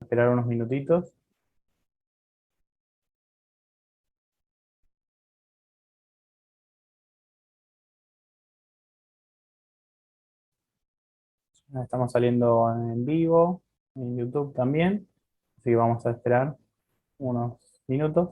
Esperar unos minutitos. Estamos saliendo en vivo, en YouTube también, así que vamos a esperar unos minutos.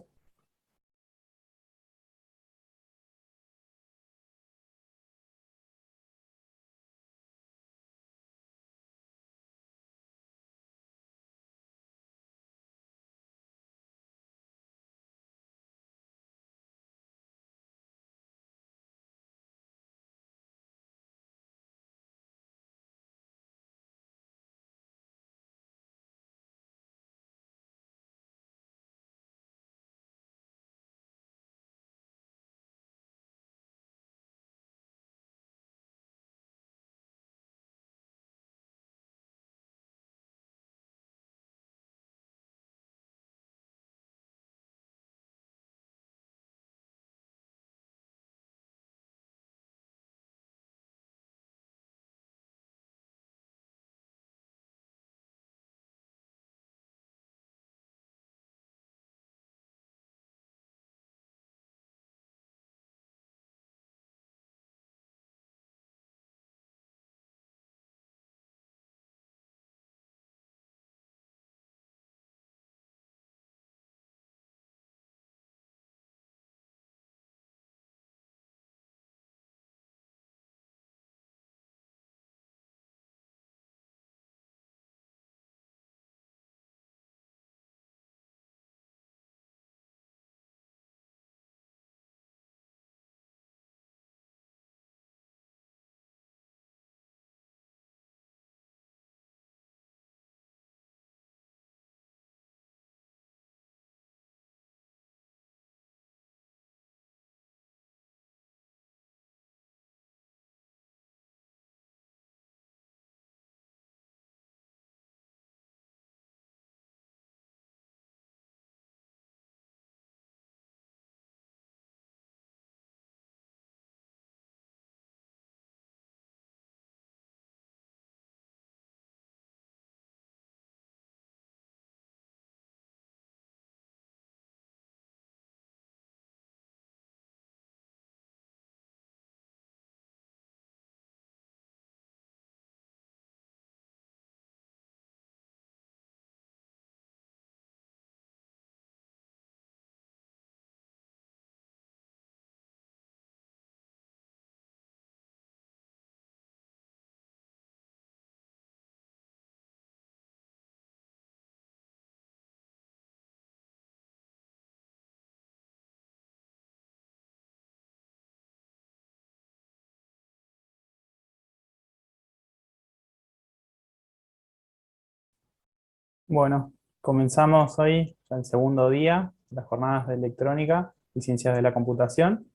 Bueno, comenzamos hoy ya el segundo día de las jornadas de electrónica y ciencias de la computación.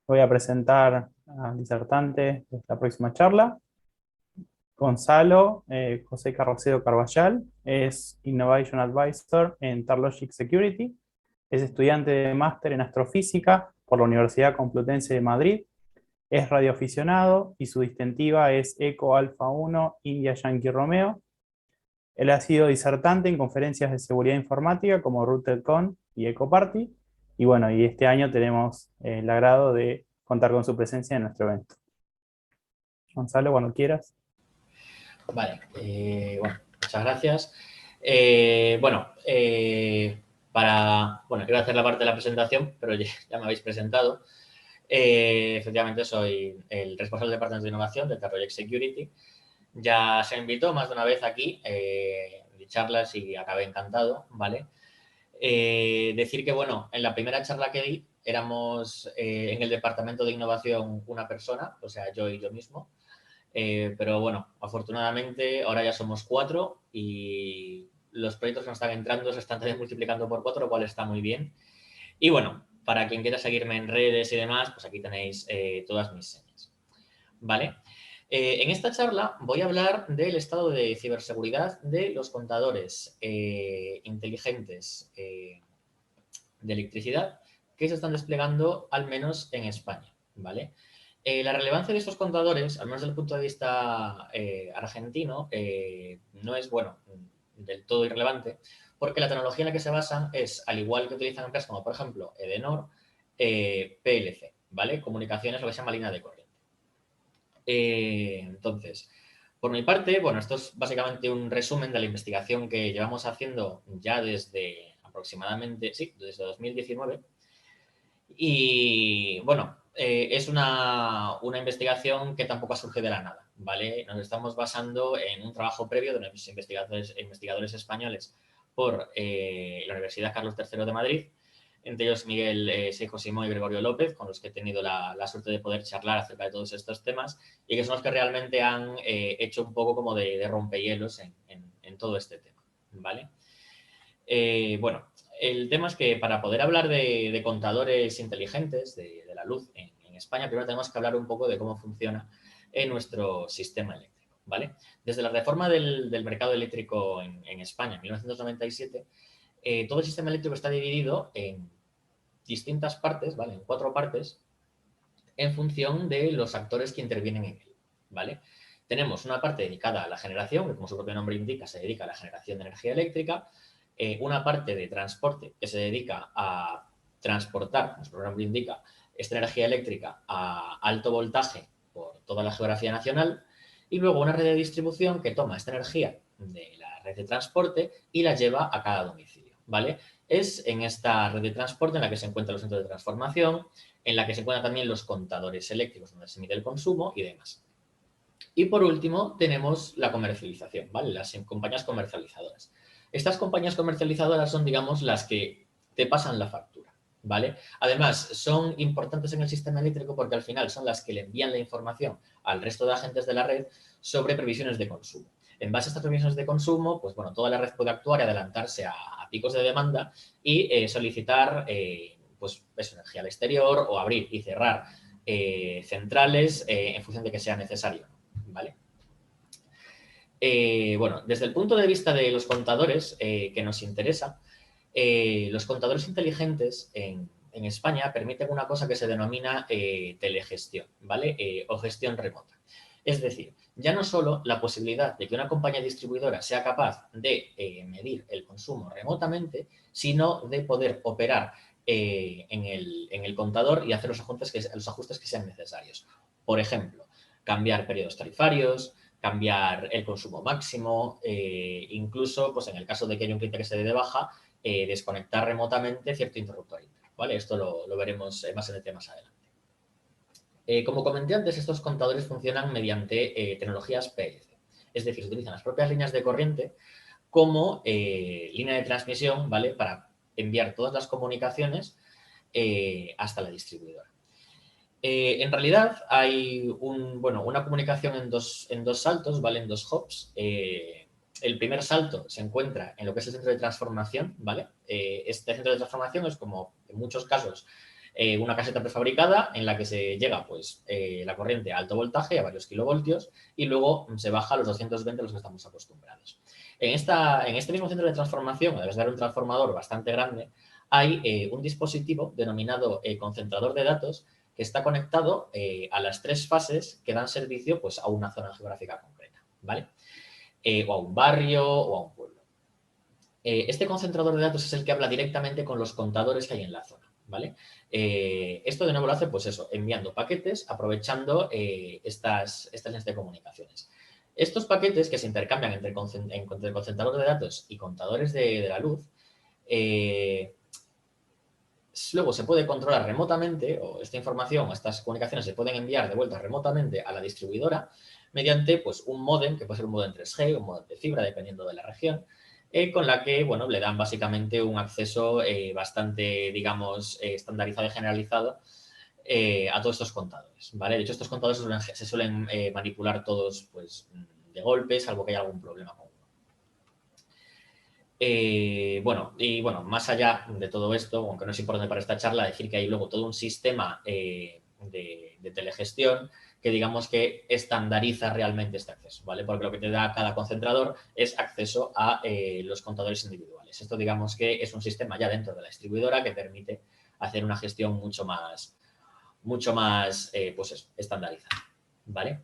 Voy a presentar al disertante de esta próxima charla. Gonzalo José Carrocero Carballal es Innovation Advisor en Tarlogic Security. Es estudiante de máster en astrofísica por la Universidad Complutense de Madrid. Es radioaficionado y su distintiva es Eco Alfa 1 India Yankee Romeo. Él ha sido disertante en conferencias de seguridad informática como RouterCon y EcoParty. Y bueno, y este año tenemos el agrado de contar con su presencia en nuestro evento. Gonzalo, cuando quieras. Vale, bueno, muchas gracias. Quiero hacer la parte de la presentación, pero ya me habéis presentado. Efectivamente, soy el responsable del Departamento de Innovación de Tarroyec Security. Ya se me invitó más de una vez aquí de charlas y acabé encantado, ¿vale? Decir que, bueno, en la primera charla que di éramos en el Departamento de Innovación una persona, o sea, yo y yo mismo. Pero bueno, afortunadamente ahora ya somos 4 y los proyectos que nos están entrando se están también multiplicando por 4, lo cual está muy bien. Y bueno, para quien quiera seguirme en redes y demás, pues aquí tenéis todas mis señas. ¿Vale? En esta charla voy a hablar del estado de ciberseguridad de los contadores inteligentes de electricidad que se están desplegando al menos en España. ¿Vale? La relevancia de estos contadores, al menos desde el punto de vista argentino, no es, bueno, del todo irrelevante, porque la tecnología en la que se basan es, al igual que utilizan empresas como, por ejemplo, Edenor, PLC, ¿vale? Comunicaciones, lo que se llama línea de corriente. Entonces, por mi parte, bueno, esto es básicamente un resumen de la investigación que llevamos haciendo ya desde aproximadamente, sí, desde 2019. Y bueno, es una investigación que tampoco surge de la nada, ¿vale? Nos estamos basando en un trabajo previo de unos investigadores españoles por la Universidad Carlos III de Madrid, entre ellos Miguel Seijo Simón y Gregorio López, con los que he tenido la suerte de poder charlar acerca de todos estos temas y que son los que realmente han hecho un poco como de rompehielos en todo este tema, ¿vale? Bueno, el tema es que para poder hablar de contadores inteligentes de la luz en España, primero tenemos que hablar un poco de cómo funciona nuestro sistema eléctrico, ¿vale? Desde la reforma del mercado eléctrico en España en 1997, todo el sistema eléctrico está dividido en distintas partes, ¿vale? En 4 partes, en función de los actores que intervienen en él, ¿vale? Tenemos una parte dedicada a la generación, que como su propio nombre indica, se dedica a la generación de energía eléctrica, una parte de transporte que se dedica a transportar, como su propio nombre indica, esta energía eléctrica a alto voltaje por toda la geografía nacional, y luego una red de distribución que toma esta energía de la red de transporte y la lleva a cada domicilio, ¿vale? Es en esta red de transporte en la que se encuentran los centros de transformación, en la que se encuentran también los contadores eléctricos donde se mide el consumo y demás. Y por último tenemos la comercialización, ¿vale? Las compañías comercializadoras. Estas compañías comercializadoras son, digamos, las que te pasan la factura, ¿vale? Además, son importantes en el sistema eléctrico porque al final son las que le envían la información al resto de agentes de la red sobre previsiones de consumo. En base a estas previsiones de consumo, pues bueno, toda la red puede actuar y adelantarse a picos de demanda y solicitar pues eso, energía al exterior o abrir y cerrar centrales en función de que sea necesario, ¿vale? Bueno, desde el punto de vista de los contadores que nos interesa, los contadores inteligentes en España permiten una cosa que se denomina telegestión, ¿vale? O gestión remota. Es decir, ya no solo la posibilidad de que una compañía distribuidora sea capaz de medir el consumo remotamente, sino de poder operar en el contador y hacer los ajustes que sean necesarios. Por ejemplo, cambiar periodos tarifarios, cambiar el consumo máximo, incluso, pues en el caso de que haya un cliente que se dé de baja, desconectar remotamente cierto interruptor interno, ¿vale? Esto lo veremos más en el tema más adelante. Como comenté antes, estos contadores funcionan mediante tecnologías PLC, es decir, se utilizan las propias líneas de corriente como línea de transmisión, ¿vale? Para enviar todas las comunicaciones hasta la distribuidora. En realidad hay una comunicación en dos saltos, ¿vale? En 2 hops. El primer salto se encuentra en lo que es el centro de transformación, ¿vale? Este centro de transformación es como, en muchos casos, una caseta prefabricada en la que se llega pues, la corriente a alto voltaje, a varios kilovoltios, y luego se baja a los 220 a los que estamos acostumbrados. En este mismo centro de transformación, además de haber un transformador bastante grande, hay un dispositivo denominado concentrador de datos que está conectado a las 3 fases que dan servicio pues, a una zona geográfica concreta, ¿vale? O a un barrio o a un pueblo. Este concentrador de datos es el que habla directamente con los contadores que hay en la zona, ¿vale? Esto de nuevo lo hace, pues eso, enviando paquetes, aprovechando estas líneas de comunicaciones. Estos paquetes que se intercambian entre el concentrador de datos y contadores de la luz, luego se puede controlar remotamente, o esta información o estas comunicaciones se pueden enviar de vuelta remotamente a la distribuidora mediante pues, un módem, que puede ser un módem 3G o un módem de fibra, dependiendo de la región, con la que, bueno, le dan básicamente un acceso bastante, digamos, estandarizado y generalizado a todos estos contadores, ¿vale? De hecho, estos contadores se suelen manipular todos, pues, de golpe, salvo que haya algún problema con bueno, más allá de todo esto, aunque no es importante para esta charla, decir que hay luego todo un sistema de telegestión que digamos que estandariza realmente este acceso, ¿vale? Porque lo que te da cada concentrador es acceso a los contadores individuales. Esto digamos que es un sistema ya dentro de la distribuidora que permite hacer una gestión mucho más pues eso, estandarizada, ¿vale?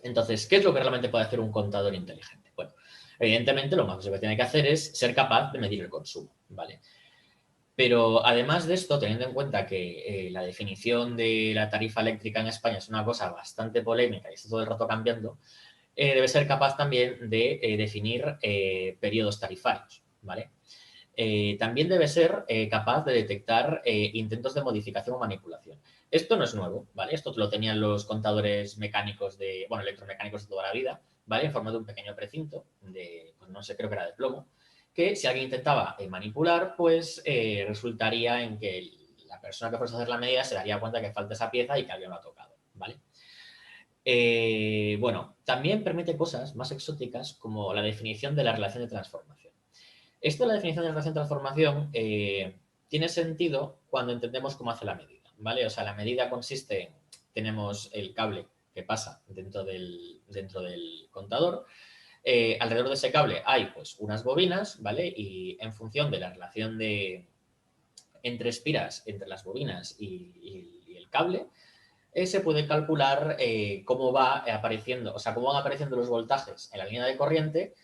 Entonces, ¿qué es lo que realmente puede hacer un contador inteligente? Bueno, Evidentemente, lo más que se tiene que hacer es ser capaz de medir el consumo, ¿vale? Pero además de esto, teniendo en cuenta que la definición de la tarifa eléctrica en España es una cosa bastante polémica y está todo el rato cambiando, debe ser capaz también de definir periodos tarifarios, ¿vale? También debe ser capaz de detectar intentos de modificación o manipulación. Esto no es nuevo, ¿vale? Esto lo tenían los contadores mecánicos electromecánicos de toda la vida, ¿vale? En forma de un pequeño precinto de, pues no sé, creo que era de plomo, que si alguien intentaba manipular, pues resultaría en que la persona que fuese a hacer la medida se daría cuenta que falta esa pieza y que alguien lo ha tocado, ¿vale? Bueno, también permite cosas más exóticas como la definición de la relación de transformación. Esto de la definición de la relación de transformación tiene sentido cuando entendemos cómo hace la medida, ¿vale? O sea, la medida consiste en, tenemos el cable que pasa dentro del contador, alrededor de ese cable hay pues unas bobinas, ¿vale? Y en función de la relación entre espiras entre las bobinas y el cable, se puede calcular cómo va apareciendo, o sea, cómo van apareciendo los voltajes en la línea de corriente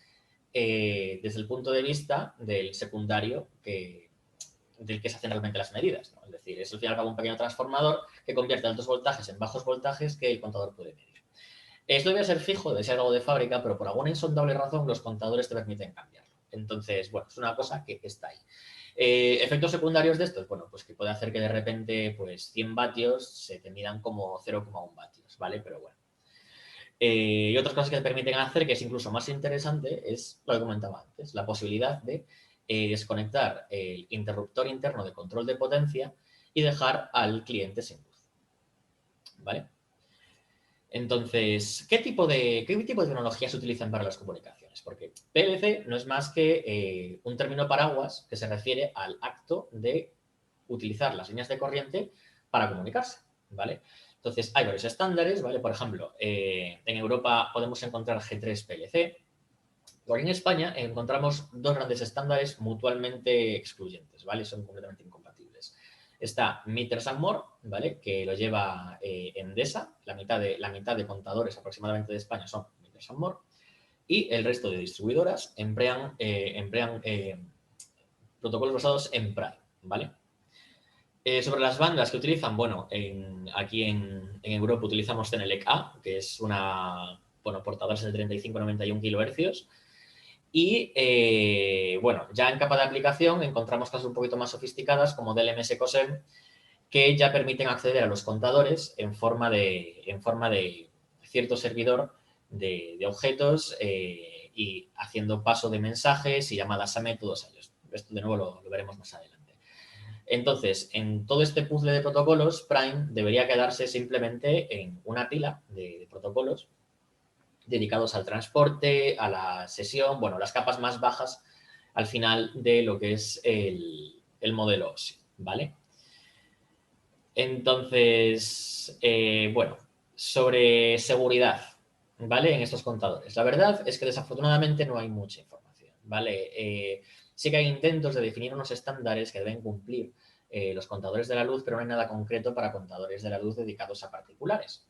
desde el punto de vista del secundario del que se hacen realmente las medidas, ¿no? Es decir, es al fin y al cabo un pequeño transformador que convierte altos voltajes en bajos voltajes que el contador puede medir. Esto debe ser fijo, debe ser algo de fábrica, pero por alguna insondable razón los contadores te permiten cambiarlo. Entonces, bueno, es una cosa que está ahí. Efectos secundarios de estos, bueno, pues que puede hacer que de repente pues 100 vatios se te midan como 0,1 vatios, ¿vale? Pero bueno. Y otras cosas que te permiten hacer, que es incluso más interesante, es lo que comentaba antes, la posibilidad de desconectar el interruptor interno de control de potencia y dejar al cliente sin luz, ¿vale? Entonces, ¿qué tipo de tecnologías se utilizan para las comunicaciones? Porque PLC no es más que un término paraguas que se refiere al acto de utilizar las líneas de corriente para comunicarse, ¿vale? Entonces, hay varios estándares, ¿vale? Por ejemplo, en Europa podemos encontrar G3 PLC, o en España encontramos dos grandes estándares mutuamente excluyentes, ¿vale? Son completamente incompatibles. Está Meters and More, ¿vale? Que lo lleva Endesa, la mitad de contadores aproximadamente de España son Meters and More, y el resto de distribuidoras emplean protocolos basados en Prime, ¿vale? Sobre las bandas que utilizan, bueno, aquí en Europa utilizamos Cenelec A, que es portadores de 35-91 kHz. Y, bueno, ya en capa de aplicación encontramos cosas un poquito más sofisticadas como DLMS COSEM, que ya permiten acceder a los contadores en forma de cierto servidor de objetos y haciendo paso de mensajes y llamadas a métodos a ellos. Esto de nuevo lo veremos más adelante. Entonces, en todo este puzzle de protocolos, Prime debería quedarse simplemente en una pila de protocolos dedicados al transporte, a la sesión, bueno, las capas más bajas al final de lo que es el modelo OSI, ¿vale? Entonces, bueno, sobre seguridad, ¿vale? En estos contadores. La verdad es que desafortunadamente no hay mucha información, ¿vale? Sí que hay intentos de definir unos estándares que deben cumplir los contadores de la luz, pero no hay nada concreto para contadores de la luz dedicados a particulares.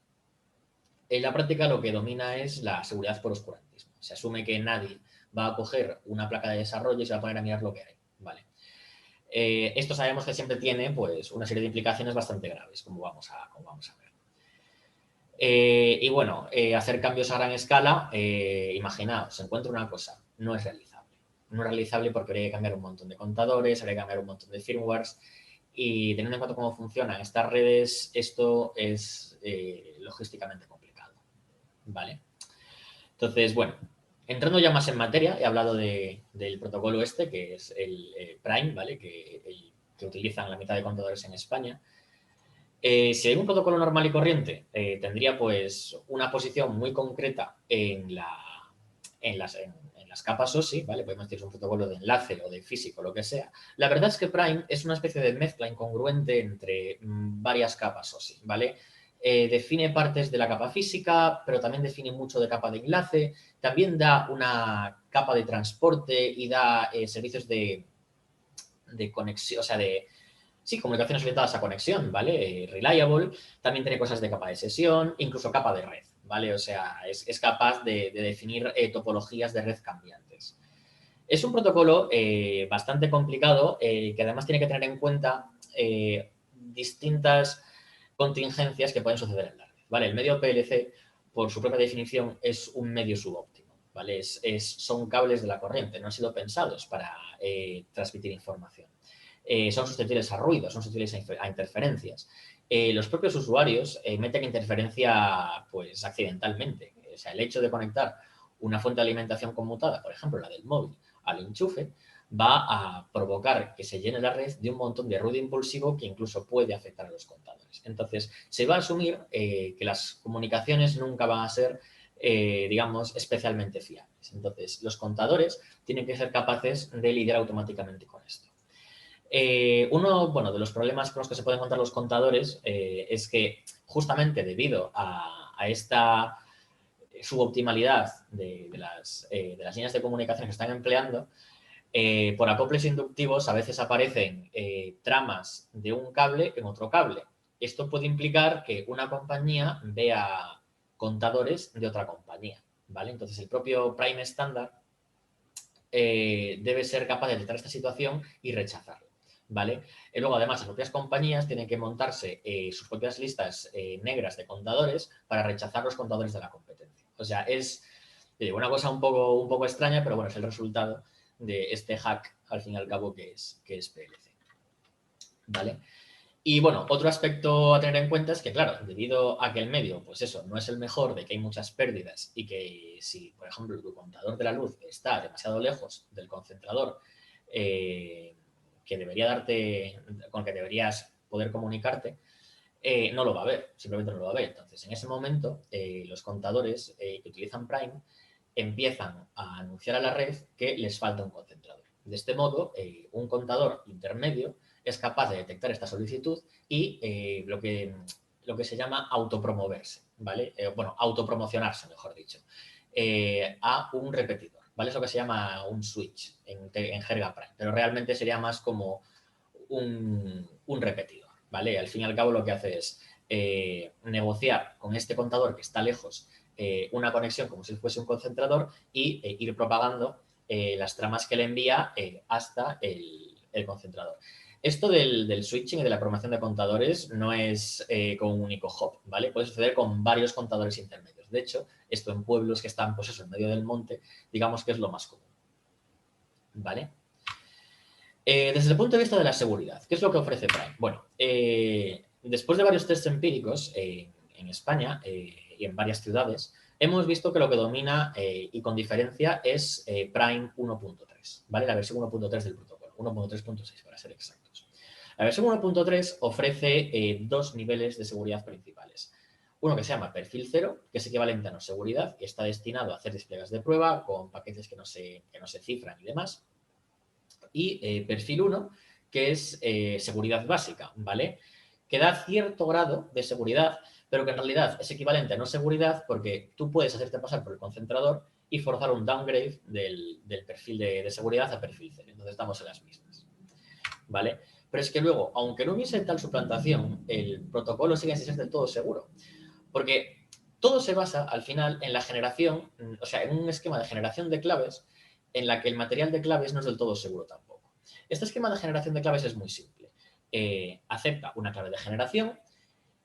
En la práctica lo que domina es la seguridad por oscurantismo. Se asume que nadie va a coger una placa de desarrollo y se va a poner a mirar lo que hay, ¿vale? Esto sabemos que siempre tiene pues, una serie de implicaciones bastante graves, como vamos a ver. Y bueno, hacer cambios a gran escala, imaginaos, se encuentra una cosa, no es realizable. No es realizable porque habría que cambiar un montón de contadores, habría que cambiar un montón de firmwares y teniendo en cuenta cómo funcionan estas redes, esto es logísticamente complicado, ¿vale? Entonces, bueno, entrando ya más en materia, he hablado del protocolo este, que es el Prime, ¿vale? Que utilizan la mitad de contadores en España. Si hay un protocolo normal y corriente, tendría pues una posición muy concreta en las capas OSI, ¿vale? Podemos decir es un protocolo de enlace o de físico, lo que sea. La verdad es que Prime es una especie de mezcla incongruente entre varias capas OSI, ¿vale? Define partes de la capa física, pero también define mucho de capa de enlace, también da una capa de transporte y da servicios de conexión, o sea, sí, comunicaciones orientadas a conexión, ¿vale? Reliable, también tiene cosas de capa de sesión, incluso capa de red, ¿vale? ¿vale? O sea, es capaz de definir topologías de red cambiantes. Es un protocolo bastante complicado que además tiene que tener en cuenta distintas contingencias que pueden suceder en la red, ¿vale? El medio PLC, por su propia definición, es un medio subóptimo, ¿vale? Son cables de la corriente, no han sido pensados para transmitir información. Son susceptibles a ruidos, son susceptibles a interferencias. Los propios usuarios meten interferencia pues accidentalmente. O sea, el hecho de conectar una fuente de alimentación conmutada, por ejemplo, la del móvil, al enchufe, va a provocar que se llene la red de un montón de ruido impulsivo que incluso puede afectar a los contadores. Entonces, se va a asumir que las comunicaciones nunca van a ser, digamos, especialmente fiables. Entonces, los contadores tienen que ser capaces de lidiar automáticamente con esto. Uno de los problemas con los que se pueden encontrar los contadores es que justamente debido a esta suboptimalidad de las líneas de comunicación que están empleando, por acoples inductivos a veces aparecen tramas de un cable en otro cable. Esto puede implicar que una compañía vea contadores de otra compañía, ¿vale? Entonces, el propio Prime estándar debe ser capaz de detectar esta situación y rechazarlo, ¿vale? Y luego, además, las propias compañías tienen que montarse sus propias listas negras de contadores para rechazar los contadores de la competencia. O sea, es una cosa un poco extraña, pero bueno, es el resultado de este hack, al fin y al cabo, que es PLC, ¿vale? Y bueno, otro aspecto a tener en cuenta es que, claro, debido a que el medio, pues eso, no es el mejor, de que hay muchas pérdidas y que si, por ejemplo, tu contador de la luz está demasiado lejos del concentrador que debería darte, con que deberías poder comunicarte, no lo va a ver, simplemente no lo va a ver. Entonces, en ese momento, los contadores que utilizan Prime empiezan a anunciar a la red que les falta un concentrador. De este modo, un contador intermedio es capaz de detectar esta solicitud y lo que se llama autopromoverse, ¿vale? Autopromocionarse, mejor dicho, a un repetidor, ¿vale? Es lo que se llama un switch en jerga Prime, pero realmente sería más como un repetidor, ¿vale? Al fin y al cabo lo que hace es negociar con este contador que está lejos una conexión como si fuese un concentrador y ir propagando las tramas que le envía hasta el concentrador. Esto del switching y de la programación de contadores no es con un único hop, ¿vale? Puede suceder con varios contadores intermedios. De hecho, esto en pueblos que están, pues eso, en medio del monte, digamos que es lo más común, ¿vale? Desde el punto de vista de la seguridad, ¿qué es lo que ofrece Prime? Bueno, después de varios tests empíricos en España y en varias ciudades, hemos visto que lo que domina y con diferencia es Prime 1.3, ¿vale? La versión 1.3 del protocolo, 1.3.6 para ser exactos. La versión 1.3 ofrece dos niveles de seguridad principales. Uno que se llama perfil 0, que es equivalente a no seguridad, que está destinado a hacer despliegues de prueba con paquetes que no se cifran y demás. Y perfil 1, que es seguridad básica, ¿vale? Que da cierto grado de seguridad, pero que en realidad es equivalente a no seguridad porque tú puedes hacerte pasar por el concentrador y forzar un downgrade del perfil de seguridad a perfil 0. Entonces estamos en las mismas, ¿vale? Pero es que luego, aunque no hubiese tal suplantación, el protocolo sigue sin ser del todo seguro. Porque todo se basa, al final, en la generación, o sea, en un esquema de generación de claves en la que el material de claves no es del todo seguro tampoco. Este esquema de generación de claves es muy simple. Acepta una clave de generación,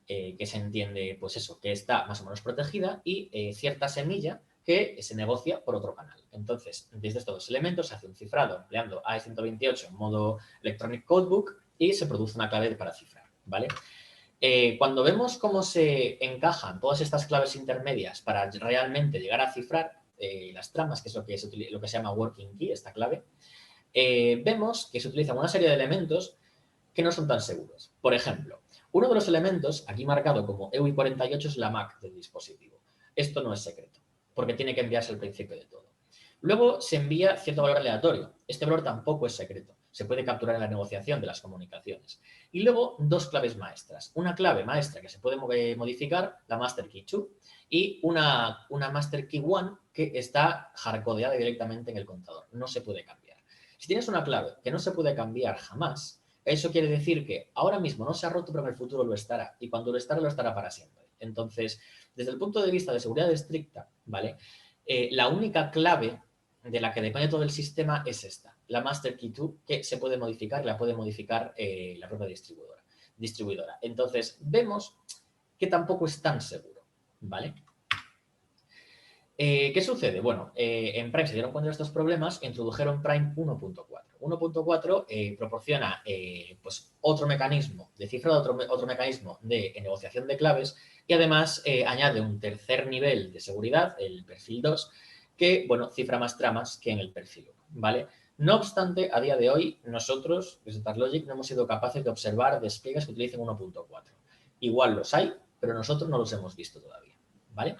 que se entiende, pues eso, que está más o menos protegida, y cierta semilla que se negocia por otro canal. Entonces, desde estos dos elementos se hace un cifrado empleando AE128 en modo Electronic Codebook y se produce una clave para cifrar, ¿vale? Cuando vemos cómo se encajan todas estas claves intermedias para realmente llegar a cifrar las tramas, que es lo que se llama working key, esta clave, vemos que se utilizan una serie de elementos que no son tan seguros. Por ejemplo, uno de los elementos, aquí marcado como EUI48, es la MAC del dispositivo. Esto no es secreto, porque tiene que enviarse al principio de todo. Luego se envía cierto valor aleatorio. Este valor tampoco es secreto. Se puede capturar en la negociación de las comunicaciones. Y luego dos claves maestras. Una clave maestra que se puede modificar, la Master Key 2, y una Master Key 1 que está hardcodeada directamente en el contador. No se puede cambiar. Si tienes una clave que no se puede cambiar jamás, eso quiere decir que ahora mismo no se ha roto, pero en el futuro lo estará. Y cuando lo estará para siempre. Entonces, desde el punto de vista de seguridad estricta, ¿vale? La única clave de la que depende todo el sistema es esta, la master key 2, que se puede modificar, la puede modificar la propia distribuidora. Entonces, vemos que tampoco es tan seguro, ¿vale? ¿Qué sucede? Bueno, en Prime se dieron cuenta de estos problemas e introdujeron Prime 1.4. 1.4 proporciona pues otro mecanismo de cifrado, otro mecanismo de negociación de claves y además añade un tercer nivel de seguridad, el perfil 2, que, bueno, cifra más tramas que en el perfil 1, ¿vale? No obstante, a día de hoy, nosotros, desde TarLogic, no hemos sido capaces de observar despliegues que utilicen 1.4. Igual los hay, pero nosotros no los hemos visto todavía, ¿vale?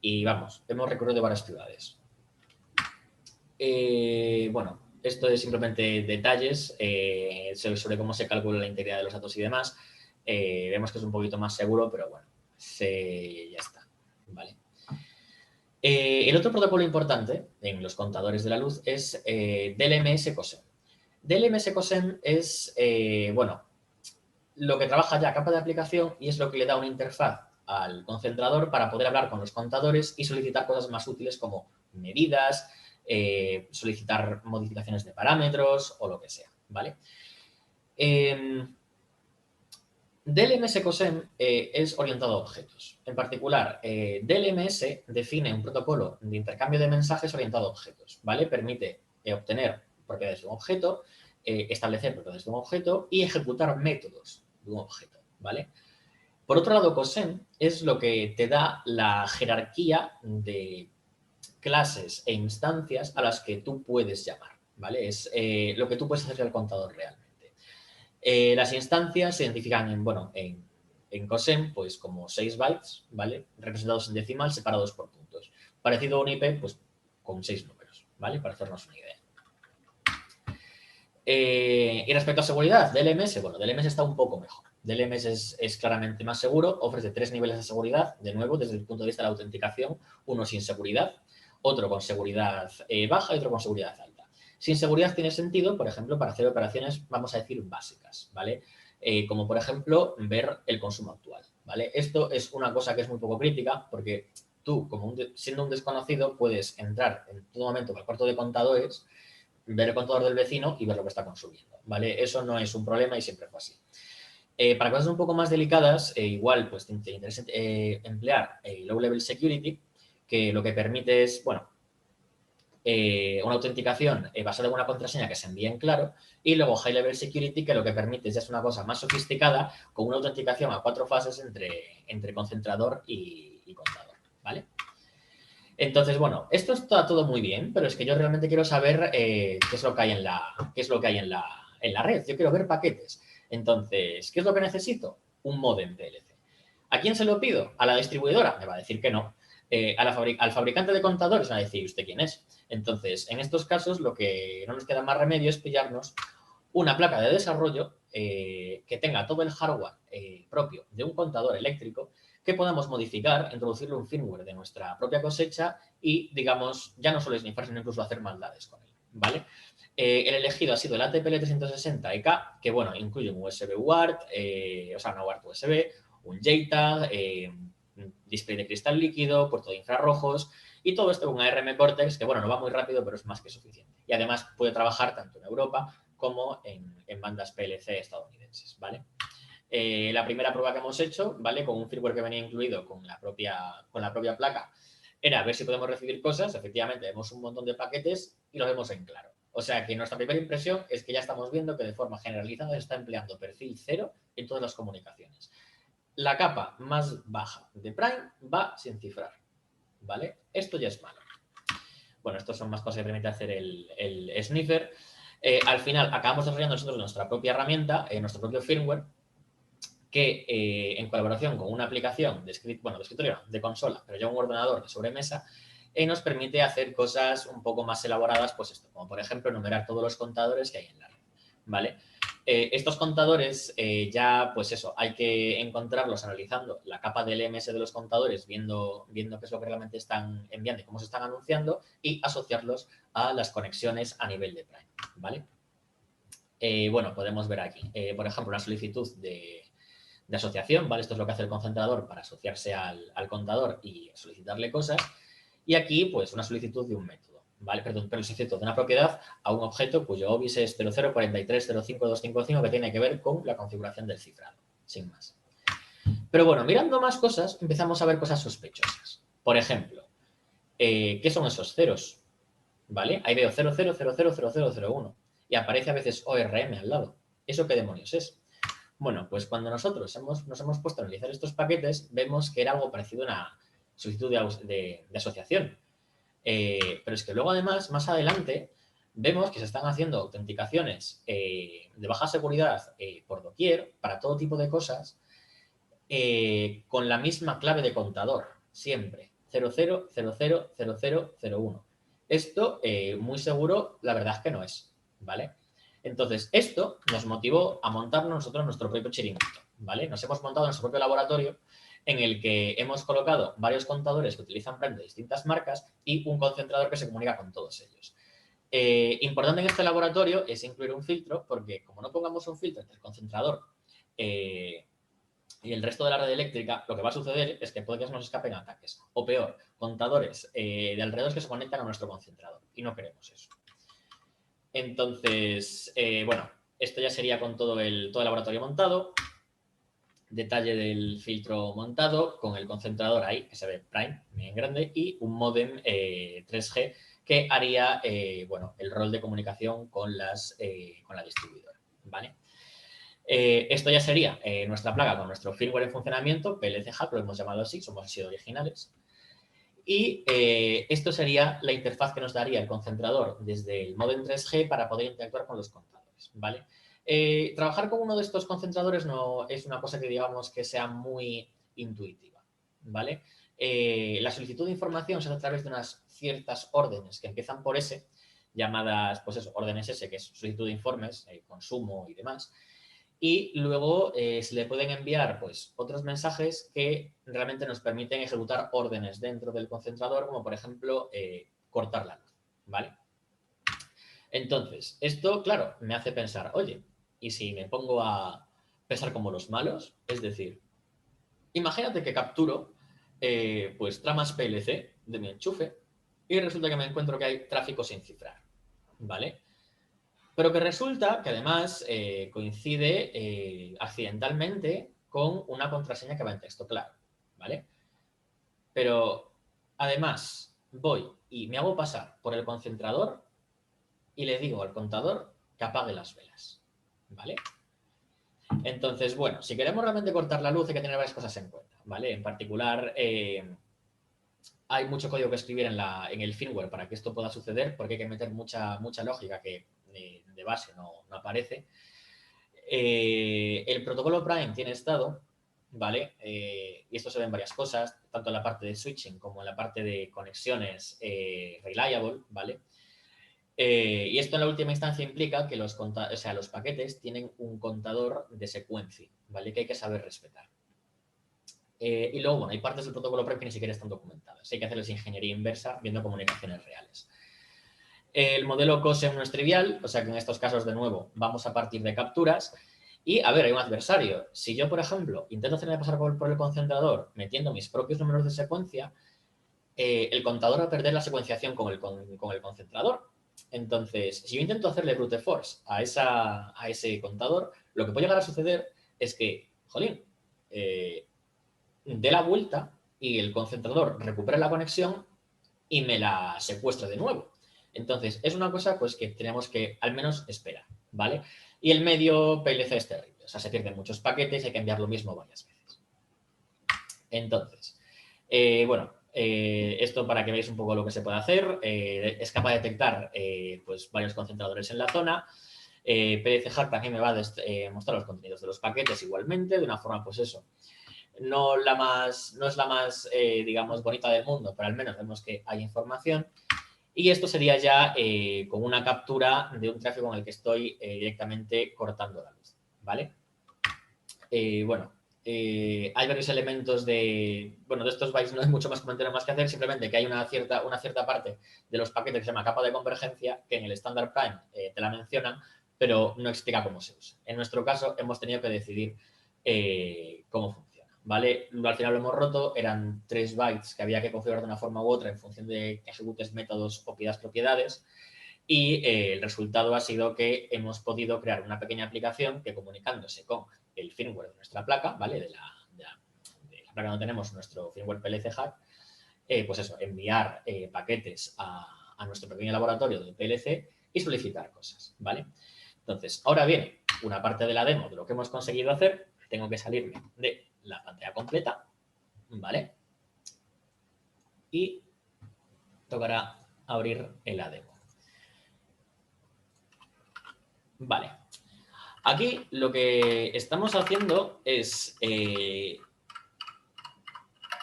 Y vamos, hemos recorrido varias ciudades. Bueno, esto es simplemente detalles sobre cómo se calcula la integridad de los datos y demás. Vemos que es un poquito más seguro, pero bueno, ya está, ¿vale? El otro protocolo importante en los contadores de la luz es DLMS-COSEM. DLMS-COSEM es, bueno, lo que trabaja ya a capa de aplicación y es lo que le da una interfaz al concentrador para poder hablar con los contadores y solicitar cosas más útiles como medidas, solicitar modificaciones de parámetros o lo que sea, ¿vale? DLMS-COSEM es orientado a objetos. En particular, DLMS define un protocolo de intercambio de mensajes orientado a objetos, ¿vale? Permite obtener propiedades de un objeto, establecer propiedades de un objeto y ejecutar métodos de un objeto, ¿vale? Por otro lado, COSEM es lo que te da la jerarquía de clases e instancias a las que tú puedes llamar, ¿vale? Es lo que tú puedes hacer al contador realmente. Las instancias se identifican en COSEM pues como 6 bytes, ¿vale? Representados en decimal, separados por puntos. Parecido a un IP, pues con 6 números, ¿vale? Para hacernos una idea. Y respecto a seguridad, DLMS, bueno, DLMS está un poco mejor. DLMS es claramente más seguro, ofrece 3 niveles de seguridad, de nuevo, desde el punto de vista de la autenticación, uno sin seguridad, otro con seguridad baja y otro con seguridad alta. Sin seguridad tiene sentido, por ejemplo, para hacer operaciones, vamos a decir, básicas, ¿vale? Como, por ejemplo, ver el consumo actual, ¿vale? Esto es una cosa que es muy poco crítica porque tú, siendo un desconocido, puedes entrar en todo momento al cuarto de contadores, ver el contador del vecino y ver lo que está consumiendo, ¿vale? Eso no es un problema y siempre fue así. Para cosas un poco más delicadas, igual pues te interesa emplear Low Level Security, que lo que permite es, bueno, una autenticación basada en una contraseña que se envíe en claro, y luego High Level Security, que lo que permite es una cosa más sofisticada, con una autenticación a 4 fases entre concentrador y contador, ¿vale? Entonces, bueno, esto está todo muy bien, pero es que yo realmente quiero saber qué es lo que hay en la red. Yo quiero ver paquetes. Entonces, ¿qué es lo que necesito? Un módem PLC. ¿A quién se lo pido? ¿A la distribuidora? Me va a decir que no. Al fabricante de contadores me va a decir, ¿usted quién es? Entonces, en estos casos, lo que no nos queda más remedio es pillarnos una placa de desarrollo que tenga todo el hardware propio de un contador eléctrico que podamos modificar, introducirle un firmware de nuestra propia cosecha y, digamos, ya no solo snifar, sino incluso hacer maldades con él, ¿vale? El elegido ha sido el ATPL360EK, que, bueno, incluye un USB UART, o sea, una UART USB, un JTAG, un display de cristal líquido, puerto de infrarrojos y todo esto con una ARM Cortex que, bueno, no va muy rápido, pero es más que suficiente. Y además puede trabajar tanto en Europa como en bandas PLC estadounidenses, ¿vale? La primera prueba que hemos hecho, ¿vale? Con un firmware que venía incluido con la propia placa, era ver si podemos recibir cosas. Efectivamente, vemos un montón de paquetes y los vemos en claro. O sea que nuestra primera impresión es que ya estamos viendo que de forma generalizada se está empleando perfil 0 en todas las comunicaciones. La capa más baja de Prime va sin cifrar, ¿vale? Esto ya es malo. Bueno, estas son más cosas que permite hacer el sniffer. Al final, acabamos desarrollando nosotros nuestra propia herramienta, nuestro propio firmware, que en colaboración con una aplicación de escritorio, de consola, pero ya un ordenador de sobremesa, nos permite hacer cosas un poco más elaboradas, pues esto, como por ejemplo enumerar todos los contadores que hay en la red, ¿vale? Estos contadores ya, pues eso, hay que encontrarlos analizando la capa del LMS de los contadores, viendo qué es lo que realmente están enviando y cómo se están anunciando y asociarlos a las conexiones a nivel de Prime, ¿vale? Bueno, podemos ver aquí, por ejemplo, una solicitud de asociación, ¿vale? Esto es lo que hace el concentrador para asociarse al contador y solicitarle cosas. Y aquí, pues, una solicitud de un método, ¿vale? Perdón, pero solicitud de una propiedad a un objeto cuyo OBIS es 0043055255 que tiene que ver con la configuración del cifrado, sin más. Pero bueno, mirando más cosas, empezamos a ver cosas sospechosas. Por ejemplo, ¿qué son esos ceros? ¿Vale? Ahí veo 00000001 y aparece a veces ORM al lado. ¿Eso qué demonios es? Bueno, pues cuando nosotros nos hemos puesto a analizar estos paquetes, vemos que era algo parecido a una solicitud de asociación. Pero es que luego, además, más adelante, vemos que se están haciendo autenticaciones de baja seguridad por doquier para todo tipo de cosas con la misma clave de contador, siempre. 00000001. Esto, muy seguro, la verdad es que no es, ¿vale? Entonces, esto nos motivó a montarnos nosotros nuestro propio chiringuito, ¿vale? Nos hemos montado nuestro propio laboratorio en el que hemos colocado varios contadores que utilizan Prime de distintas marcas y un concentrador que se comunica con todos ellos. Importante en este laboratorio es incluir un filtro porque como no pongamos un filtro entre el concentrador y el resto de la red eléctrica, lo que va a suceder es que puede que nos escapen ataques. O peor, contadores de alrededores que se conectan a nuestro concentrador. Y no queremos eso. Entonces, bueno, esto ya sería con todo el laboratorio montado. Detalle del filtro montado con el concentrador ahí, que se ve Prime, bien grande, y un módem 3G que haría, bueno, el rol de comunicación con la distribuidora, ¿vale? Esto ya sería nuestra placa con nuestro firmware en funcionamiento, PLC Hack, lo hemos llamado así, somos así originales. Y esto sería la interfaz que nos daría el concentrador desde el modem 3G para poder interactuar con los contadores, ¿vale? Trabajar con uno de estos concentradores no es una cosa que digamos que sea muy intuitiva, ¿vale? La solicitud de información se hace a través de unas ciertas órdenes que empiezan por S, llamadas, pues eso, órdenes S, que es solicitud de informes, consumo y demás. Y luego se le pueden enviar pues, otros mensajes que realmente nos permiten ejecutar órdenes dentro del concentrador, como por ejemplo cortar la luz, ¿vale? Entonces, esto, claro, me hace pensar, oye, ¿y si me pongo a pensar como los malos? Es decir, imagínate que capturo pues tramas PLC de mi enchufe y resulta que me encuentro que hay tráfico sin cifrar, ¿vale? Pero que resulta que además coincide accidentalmente con una contraseña que va en texto claro, ¿vale? Pero además voy y me hago pasar por el concentrador y le digo al contador que apague las velas, ¿vale? Entonces, bueno, si queremos realmente cortar la luz hay que tener varias cosas en cuenta, ¿vale? En particular, hay mucho código que escribir en el firmware para que esto pueda suceder porque hay que meter mucha lógica que de base no aparece. El protocolo Prime tiene estado, ¿vale? Y esto se ve en varias cosas, tanto en la parte de switching como en la parte de conexiones reliable, ¿vale? Y esto en la última instancia implica que los paquetes tienen un contador de secuencia, ¿vale? Que hay que saber respetar. Y luego, bueno, hay partes del protocolo Prime que ni siquiera están documentadas. Hay que hacerles ingeniería inversa viendo comunicaciones reales. El modelo COSEM no es trivial, o sea que en estos casos, de nuevo, vamos a partir de capturas. Y, a ver, hay un adversario. Si yo, por ejemplo, intento hacerme pasar por el concentrador metiendo mis propios números de secuencia, el contador va a perder la secuenciación con el concentrador. Entonces, si yo intento hacerle brute force a ese contador, lo que puede llegar a suceder es que, jolín, dé la vuelta y el concentrador recupere la conexión y me la secuestre de nuevo. Entonces, es una cosa pues que tenemos que al menos esperar, ¿vale? Y el medio PLC es terrible, o sea, se pierden muchos paquetes y hay que enviar lo mismo varias veces. Entonces, bueno, esto para que veáis un poco lo que se puede hacer, es capaz de detectar pues varios concentradores en la zona. PLC Hack también me va a mostrar los contenidos de los paquetes igualmente, de una forma, pues eso, no es la más, digamos, bonita del mundo, pero al menos vemos que hay información. Y esto sería ya con una captura de un tráfico en el que estoy directamente cortando la luz, ¿vale? Bueno, hay varios elementos de estos bytes no hay mucho más comentario más que hacer, simplemente que hay una cierta parte de los paquetes que se llama capa de convergencia, que en el estándar Prime te la mencionan, pero no explica cómo se usa. En nuestro caso hemos tenido que decidir cómo funciona, ¿vale? Al final lo hemos roto, eran 3 bytes que había que configurar de una forma u otra en función de que ejecutes métodos o pidas propiedades y el resultado ha sido que hemos podido crear una pequeña aplicación que comunicándose con el firmware de nuestra placa, ¿vale? De la placa donde tenemos nuestro firmware PLC Hack, pues eso, enviar paquetes a nuestro pequeño laboratorio de PLC y solicitar cosas, ¿vale? Entonces, ahora viene una parte de la demo de lo que hemos conseguido hacer. Tengo que salirme de la pantalla completa, ¿vale? Y tocará abrir la demo. Vale. Aquí lo que estamos haciendo es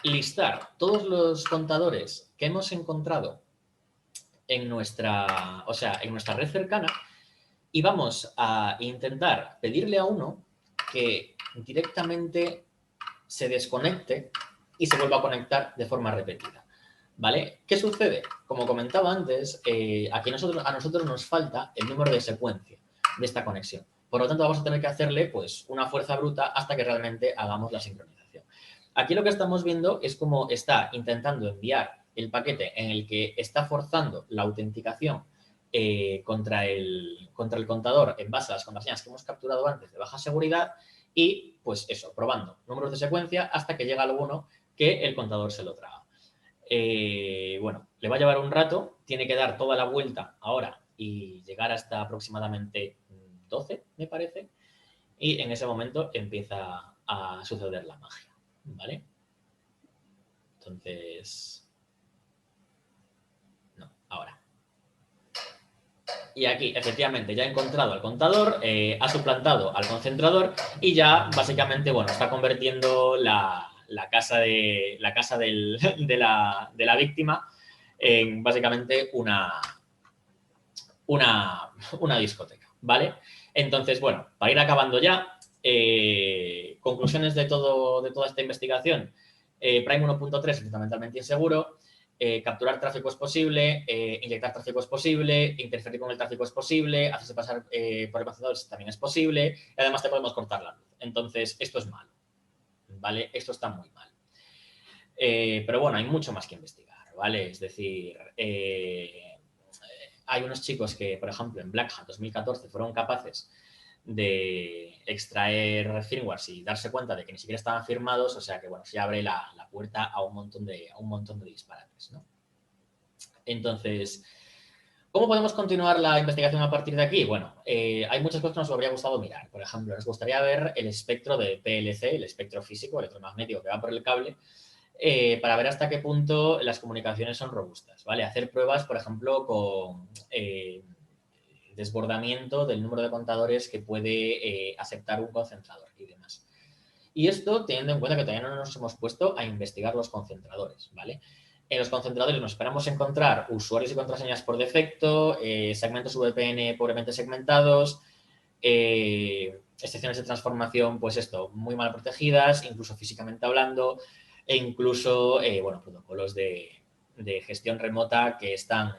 listar todos los contadores que hemos encontrado en nuestra red cercana y vamos a intentar pedirle a uno que directamente se desconecte y se vuelva a conectar de forma repetida, ¿vale? ¿Qué sucede? Como comentaba antes, aquí a nosotros nos falta el número de secuencia de esta conexión. Por lo tanto, vamos a tener que hacerle pues, una fuerza bruta hasta que realmente hagamos la sincronización. Aquí lo que estamos viendo es cómo está intentando enviar el paquete en el que está forzando la autenticación contra el contador en base a las contraseñas que hemos capturado antes de baja seguridad y, pues eso, probando números de secuencia hasta que llega alguno que el contador se lo traga. Bueno, le va a llevar un rato, tiene que dar toda la vuelta ahora y llegar hasta aproximadamente 12, me parece, y en ese momento empieza a suceder la magia, ¿vale? Entonces... No, ahora. Y aquí, efectivamente, ya ha encontrado al contador, ha suplantado al concentrador y ya, básicamente, bueno, está convirtiendo la casa de la víctima en, básicamente, una discoteca, ¿vale? Entonces, bueno, para ir acabando ya, conclusiones de toda esta investigación. Prime 1.3 es fundamentalmente inseguro. Capturar tráfico es posible, inyectar tráfico es posible, interferir con el tráfico es posible, hacerse pasar por almacenadores también es posible, y además te podemos cortar la luz. Entonces, esto es malo, ¿vale? Esto está muy mal. Pero bueno, hay mucho más que investigar, ¿vale? Es decir, hay unos chicos que, por ejemplo, en Black Hat 2014 fueron capaces de extraer firmwares y darse cuenta de que ni siquiera estaban firmados, o sea que, bueno, se abre la puerta a un montón de disparates, ¿no? Entonces, ¿cómo podemos continuar la investigación a partir de aquí? Bueno, hay muchas cosas que nos habría gustado mirar. Por ejemplo, nos gustaría ver el espectro de PLC, el espectro físico, electromagnético que va por el cable, para ver hasta qué punto las comunicaciones son robustas, ¿vale? Hacer pruebas, por ejemplo, con desbordamiento del número de contadores que puede aceptar un concentrador y demás. Y esto teniendo en cuenta que todavía no nos hemos puesto a investigar los concentradores, ¿vale? En los concentradores nos esperamos encontrar usuarios y contraseñas por defecto, segmentos VPN pobremente segmentados, excepciones de transformación, pues esto, muy mal protegidas, incluso físicamente hablando, e incluso, bueno, protocolos de gestión remota que están